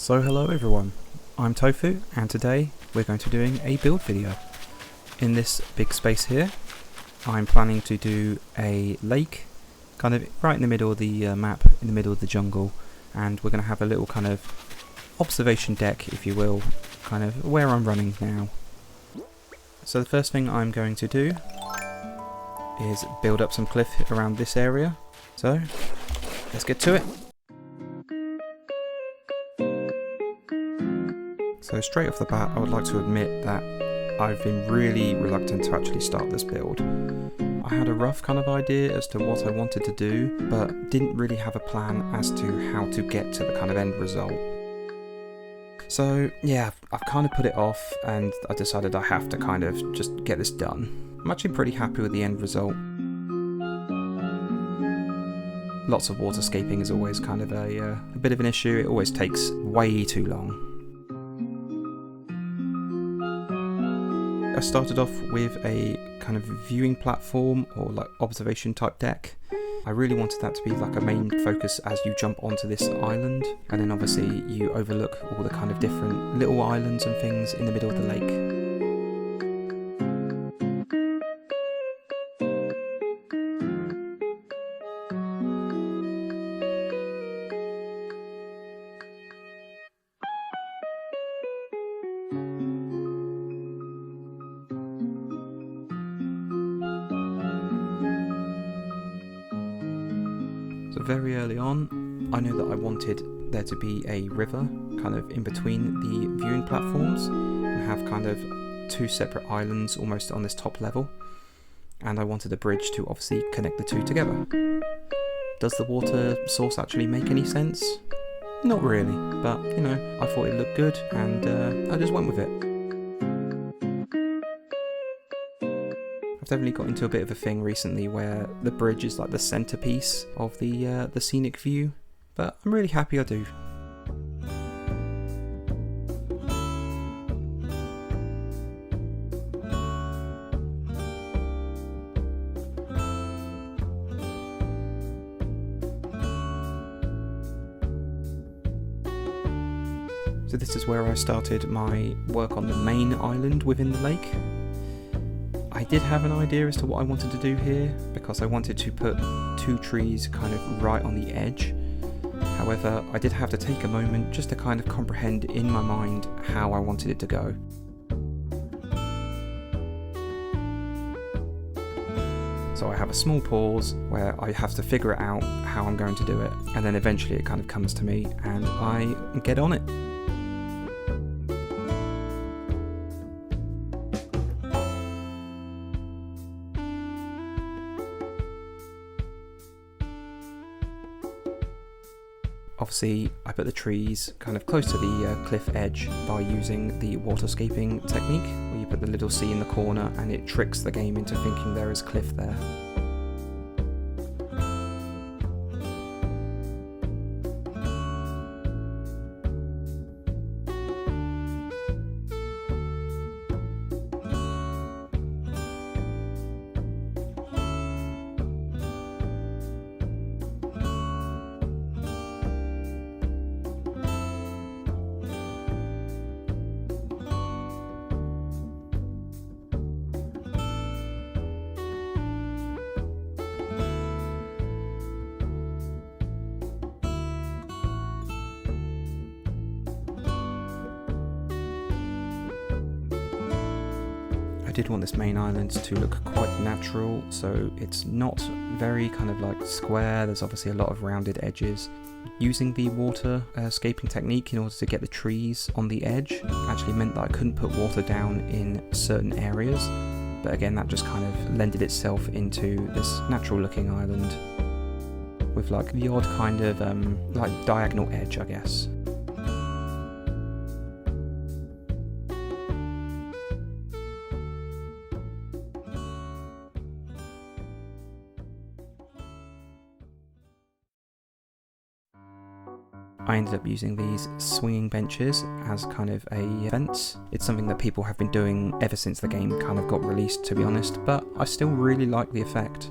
So hello everyone, I'm Tofu and today we're going to be doing a build video. In this big space here, I'm planning to do a lake, kind of right in the middle of the map, in the middle of the jungle, and we're going to have a little kind of observation deck, if you will, kind of where I'm running now. So the first thing I'm going to do is build up some cliff around this area, so let's get to it. So straight off the bat, I would like to admit that I've been really reluctant to actually start this build. I had a rough kind of idea as to what I wanted to do, but didn't really have a plan as to how to get to the kind of end result. So yeah, I've kind of put it off and I decided I have to kind of just get this done. I'm actually pretty happy with the end result. Lots of waterscaping is always kind of a bit of an issue. It always takes way too long. I started off with a kind of viewing platform or like observation type deck. I really wanted that to be like a main focus as you jump onto this island, and then obviously you overlook all the kind of different little islands and things in the middle of the lake. So very early on, I knew that I wanted there to be a river kind of in between the viewing platforms and have kind of two separate islands almost on this top level, and I wanted a bridge to obviously connect the two together. Does the water source actually make any sense? Not really, but you know, I thought it looked good and I just went with it. I've definitely got into a bit of a thing recently where the bridge is like the centerpiece of the scenic view, but I'm really happy I do. So this is where I started my work on the main island within the lake. I did have an idea as to what I wanted to do here, because I wanted to put two trees kind of right on the edge. However, I did have to take a moment just to kind of comprehend in my mind how I wanted it to go. So I have a small pause where I have to figure it out how I'm going to do it, and then eventually it kind of comes to me and I get on it. Obviously, I put the trees kind of close to the cliff edge by using the waterscaping technique, where you put the little C in the corner and it tricks the game into thinking there is cliff there. I did want this main island to look quite natural, so it's not very kind of like square. There's obviously a lot of rounded edges. Using the waterscaping technique in order to get the trees on the edge actually meant that I couldn't put water down in certain areas, but again that just kind of lended itself into this natural looking island with like the odd kind of like diagonal edge, I guess. I ended up using these swinging benches as kind of a fence. It's something that people have been doing ever since the game kind of got released, to be honest, but I still really like the effect.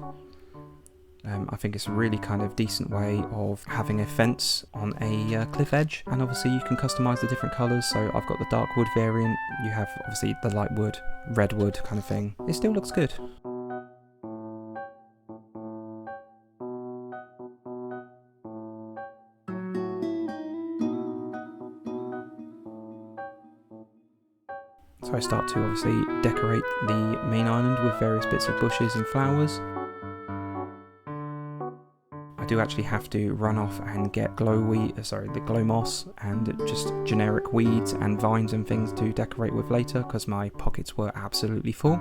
I think it's a really kind of decent way of having a fence on a cliff edge, and obviously you can customize the different colors. So I've got the dark wood variant, you have obviously the light wood, red wood kind of thing. It still looks good. So I start to obviously decorate the main island with various bits of bushes and flowers. I do actually have to run off and get the glow moss and just generic weeds and vines and things to decorate with later, because my pockets were absolutely full.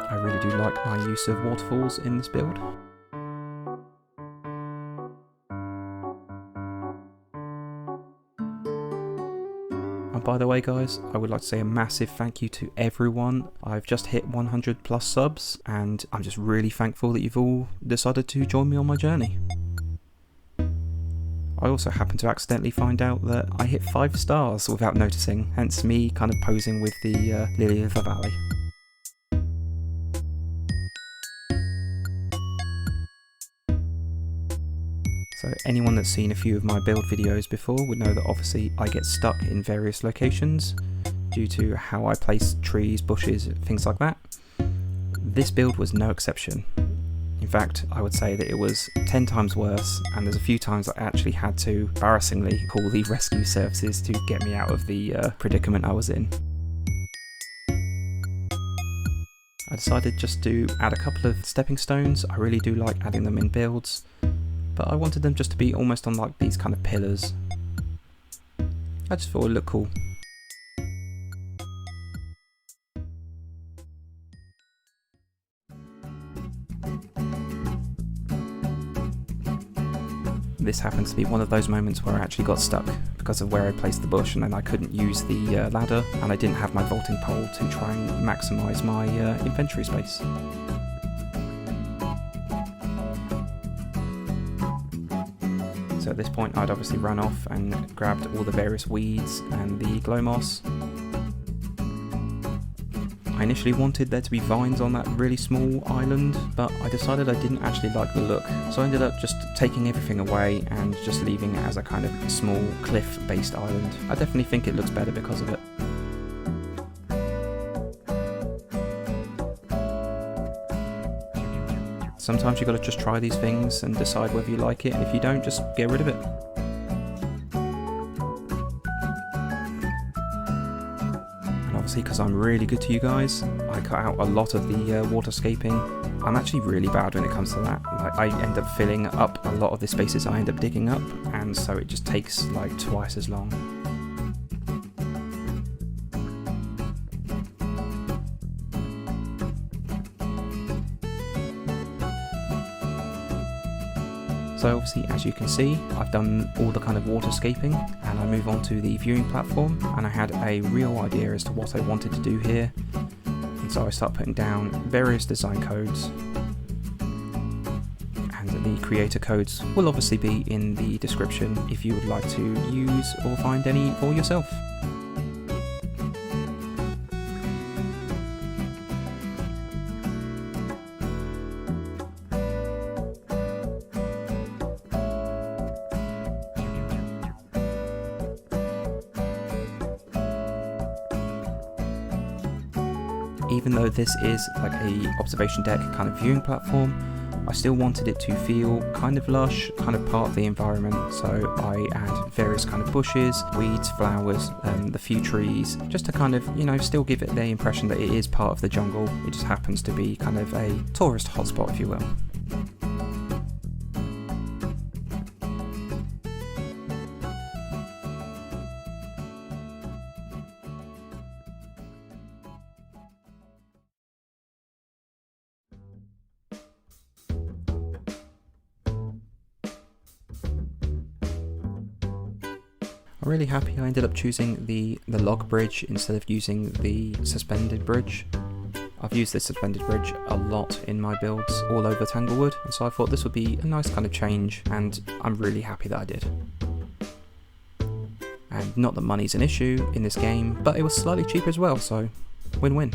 I really do like my use of waterfalls in this build. And by the way guys, I would like to say a massive thank you to everyone. I've just hit 100 plus subs, and I'm just really thankful that you've all decided to join me on my journey. I also happened to accidentally find out that I hit 5 stars without noticing, hence me kind of posing with the Lily of the Valley. So anyone that's seen a few of my build videos before would know that obviously I get stuck in various locations due to how I place trees, bushes, things like that. This build was no exception. In fact, I would say that it was 10 times worse, and there's a few times I actually had to embarrassingly call the rescue services to get me out of the predicament I was in. I decided just to add a couple of stepping stones. I really do like adding them in builds, but I wanted them just to be almost on like these kind of pillars. I just thought it would look cool. This happens to be one of those moments where I actually got stuck because of where I placed the bush, and then I couldn't use the ladder, and I didn't have my vaulting pole to try and maximise my inventory space. So at this point I'd obviously run off and grabbed all the various weeds and the glow moss. I initially wanted there to be vines on that really small island, but I decided I didn't actually like the look, so I ended up just taking everything away and just leaving it as a kind of small cliff-based island. I definitely think it looks better because of it. Sometimes you've got to just try these things and decide whether you like it, and if you don't, just get rid of it. Obviously, because I'm really good to you guys, I cut out a lot of the waterscaping. I'm actually really bad when it comes to that. Like, I end up filling up a lot of the spaces I end up digging up, and so it just takes like twice as long. So obviously, as you can see, I've done all the kind of waterscaping, and I move on to the viewing platform, and I had a real idea as to what I wanted to do here, and so I start putting down various design codes, and the creator codes will obviously be in the description if you would like to use or find any for yourself. Even though this is like a observation deck kind of viewing platform, I still wanted it to feel kind of lush, kind of part of the environment, so I add various kind of bushes, weeds, flowers, the few trees, just to kind of, you know, still give it the impression that it is part of the jungle. It just happens to be kind of a tourist hotspot, if you will. I'm really happy I ended up choosing the log bridge instead of using the suspended bridge. I've used this suspended bridge a lot in my builds all over Tanglewood, and so I thought this would be a nice kind of change, and I'm really happy that I did. And not that money's an issue in this game, but it was slightly cheaper as well, so win-win.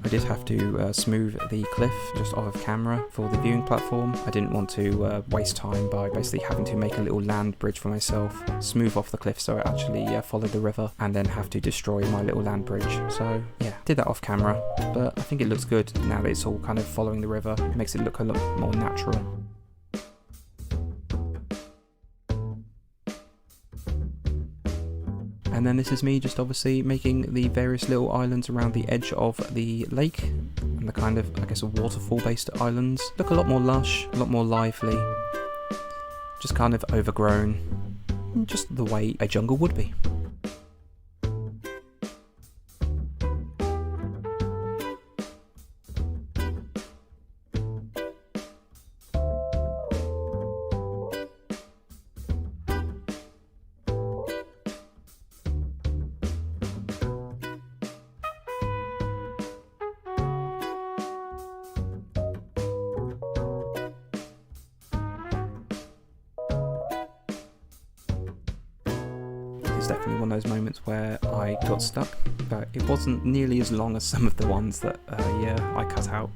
I did have to smooth the cliff just off of camera for the viewing platform. I didn't want to waste time by basically having to make a little land bridge for myself, smooth off the cliff so it actually followed the river, and then have to destroy my little land bridge. So yeah, did that off camera, but I think it looks good now that it's all kind of following the river. It makes it look a lot more natural. And then this is me just obviously making the various little islands around the edge of the lake, and the kind of, I guess, waterfall based islands look a lot more lush, a lot more lively, just kind of overgrown, just the way a jungle would be. It's definitely one of those moments where I got stuck, but it wasn't nearly as long as some of the ones that I cut out.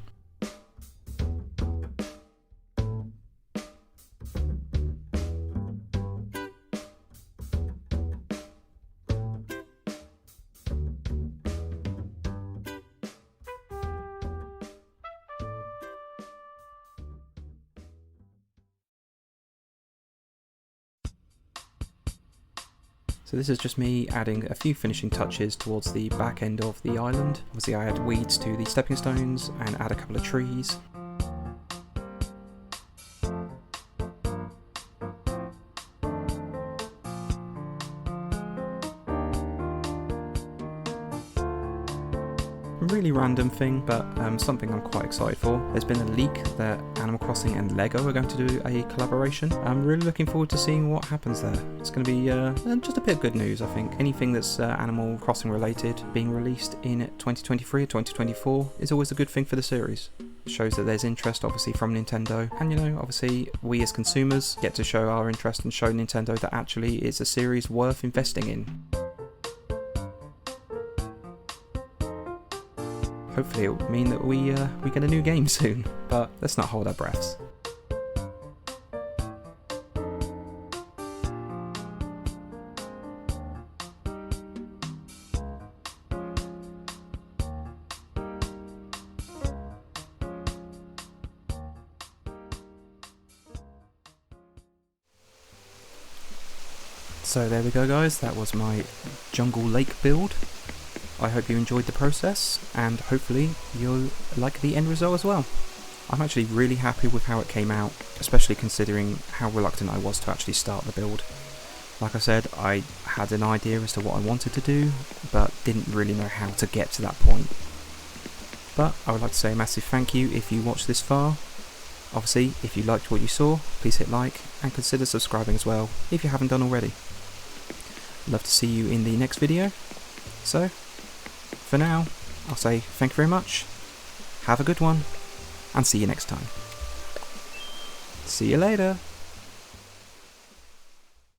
So this is just me adding a few finishing touches towards the back end of the island. Obviously I add weeds to the stepping stones and add a couple of trees. Really random thing, but something I'm quite excited for. There's been a leak that Animal Crossing and Lego are going to do a collaboration. I'm really looking forward to seeing what happens there. It's going to be just a bit of good news, I think. Anything that's Animal Crossing related being released in 2023 or 2024 is always a good thing for the series. It shows that there's interest obviously from Nintendo, and you know, obviously we as consumers get to show our interest and show Nintendo that actually it's a series worth investing in. Hopefully it will mean that we get a new game soon, but let's not hold our breaths. So there we go guys, that was my jungle lake build. I hope you enjoyed the process, and hopefully you'll like the end result as well. I'm actually really happy with how it came out, especially considering how reluctant I was to actually start the build. Like I said, I had an idea as to what I wanted to do, but didn't really know how to get to that point. But I would like to say a massive thank you if you watched this far. Obviously, if you liked what you saw, please hit like, and consider subscribing as well, if you haven't done already. Love to see you in the next video, so for now, I'll say thank you very much, have a good one, and see you next time. See you later!